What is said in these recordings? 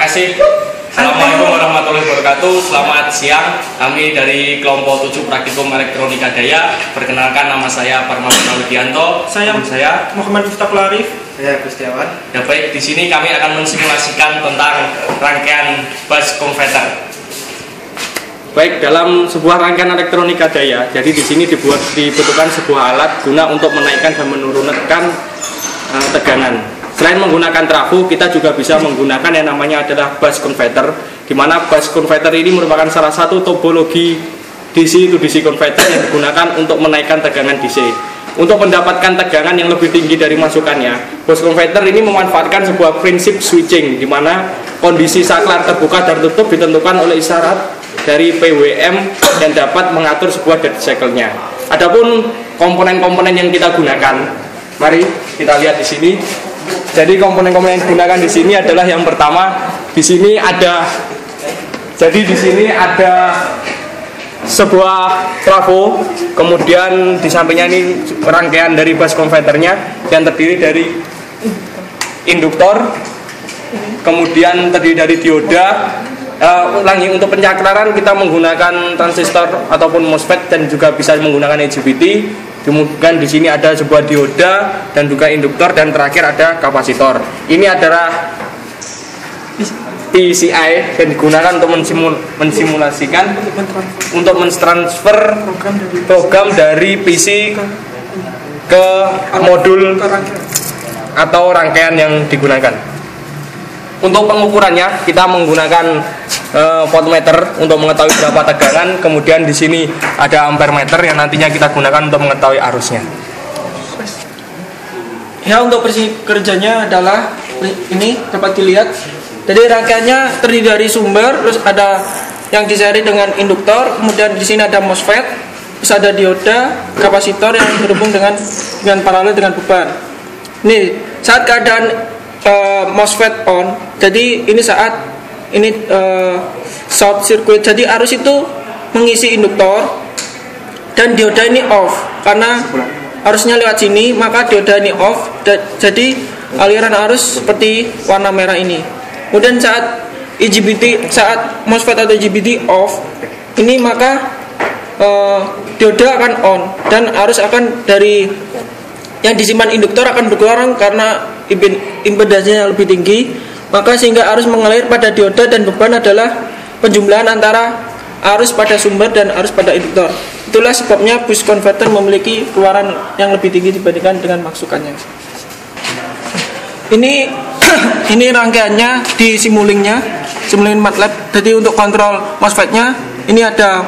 kasih. Assalamualaikum warahmatullahi wabarakatuh. Selamat siang. Kami dari kelompok 7 Praktikum Elektronika Daya. Perkenalkan, nama saya Parmana Widianto. Saya Muhammad Miftahul Arif. Saya Gustiawan. Ya baik, di sini kami akan mensimulasikan tentang rangkaian bus converter. Baik, dalam sebuah rangkaian elektronika daya, jadi di sini dibutuhkan sebuah alat guna untuk menaikkan dan menurunkan tegangan. Selain menggunakan trafo, kita juga bisa menggunakan yang namanya adalah bus converter, di mana bus converter ini merupakan salah satu topologi DC to DC converter yang digunakan untuk menaikkan tegangan DC. Untuk mendapatkan tegangan yang lebih tinggi dari masukannya, bus converter ini memanfaatkan sebuah prinsip switching, di mana kondisi saklar terbuka dan tutup ditentukan oleh isyarat dari PWM dan dapat mengatur sebuah dead cycle-nya. Adapun komponen-komponen yang kita gunakan, mari kita lihat di sini. Jadi komponen-komponen yang digunakan di sini adalah yang pertama, di sini ada sebuah trafo, kemudian di sampingnya ini rangkaian dari bus converternya yang terdiri dari induktor, kemudian terdiri dari dioda. Untuk pencakraran kita menggunakan transistor ataupun MOSFET dan juga bisa menggunakan IGBT. Kemudian di sini ada sebuah dioda dan juga induktor, dan terakhir ada kapasitor. Ini adalah PCI yang digunakan untuk mensimulasikan untuk mentransfer program dari PC ke modul atau rangkaian yang digunakan. Untuk pengukurannya kita menggunakan voltmeter untuk mengetahui berapa tegangan. Kemudian di sini ada ampermeter yang nantinya kita gunakan untuk mengetahui arusnya. Ya, untuk kerjanya adalah ini dapat dilihat. Jadi rangkaiannya terdiri dari sumber, terus ada yang diseri dengan induktor, kemudian di sini ada MOSFET, terus ada dioda, kapasitor yang berhubung dengan paralel dengan beban. Nih, saat keadaan MOSFET on, jadi ini saat ini short circuit, jadi arus itu mengisi induktor dan dioda ini off karena arusnya lewat sini, maka dioda ini off, jadi aliran arus seperti warna merah ini. Kemudian saat saat MOSFET atau IGBT off ini, maka dioda akan on dan arus akan dari yang disimpan induktor akan berkurang karena impedansnya lebih tinggi, maka sehingga arus mengalir pada dioda, dan beban adalah penjumlahan antara arus pada sumber dan arus pada induktor. Itulah sebabnya bus converter memiliki keluaran yang lebih tinggi dibandingkan dengan masukannya. Ini rangkaiannya di simuling MATLAB. Jadi untuk kontrol MOSFET-nya ini ada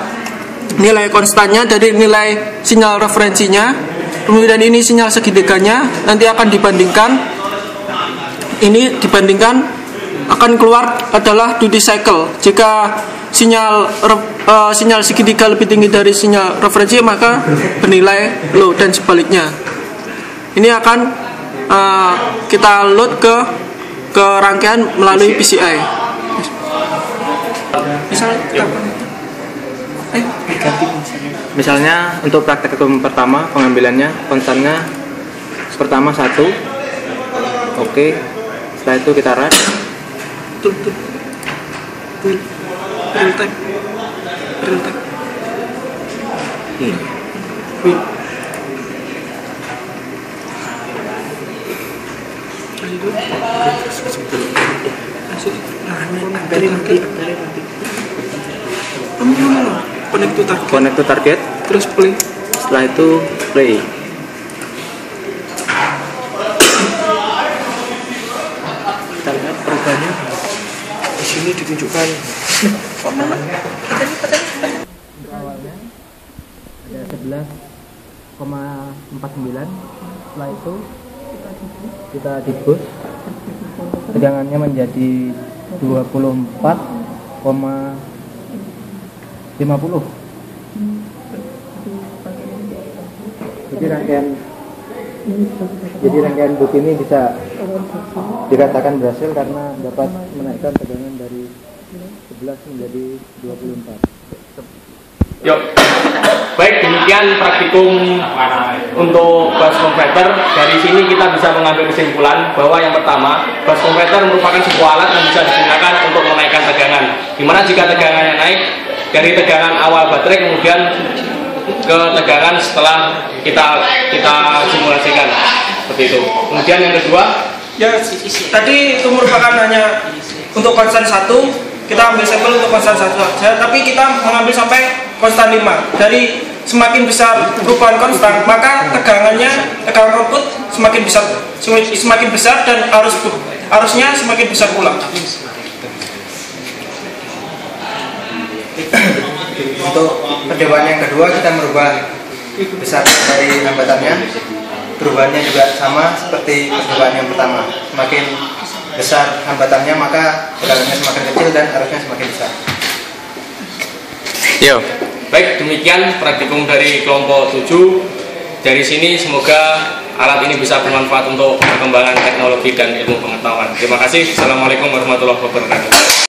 nilai konstannya dari nilai sinyal referensinya. Kemudian ini sinyal segitiganya, nanti akan dibandingkan. Ini akan keluar adalah duty cycle. Jika sinyal segitiga lebih tinggi dari sinyal referensi, maka bernilai low, dan sebaliknya. Ini akan kita load ke rangkaian melalui PCI. Misalnya untuk praktek pertama pengambilannya konstannya pertama 1. Oke. Setelah itu kita run. Real time. Connect to target. Terus play. Setelah itu play. Kita lihat perubahannya. Di sini ditunjukkan Awalnya ada 11,49. Setelah itu kita di boost, tegangannya menjadi 24,50. Jadi rangkaian bus ini bisa dikatakan berhasil karena dapat menaikkan tegangan dari 11 menjadi 24. Yuk. Baik, demikian praktikum untuk bus converter. Dari sini kita bisa mengambil kesimpulan bahwa yang pertama, bus converter merupakan sebuah alat yang bisa digunakan untuk menaikkan tegangan. Dimana jika tegangannya naik dari tegangan awal baterai kemudian ke tegangan setelah kita simulasikan seperti itu. Kemudian yang kedua, ya tadi itu merupakan hanya untuk konstan 1, kita ambil sampel untuk konstan 1 saja, tapi kita mengambil sampai konstan 5. Dari semakin besar perubahan konstan, maka tegangan output semakin besar dan arusnya semakin besar pula. Untuk percobaan yang kedua kita merubah besar dari hambatannya. Perubahannya juga sama seperti percobaan yang pertama. Semakin besar hambatannya maka tegangannya semakin kecil dan arusnya semakin besar. Yo. Baik, demikian praktikum dari kelompok 7. Dari sini semoga alat ini bisa bermanfaat untuk perkembangan teknologi dan ilmu pengetahuan. Terima kasih. Assalamualaikum warahmatullahi wabarakatuh.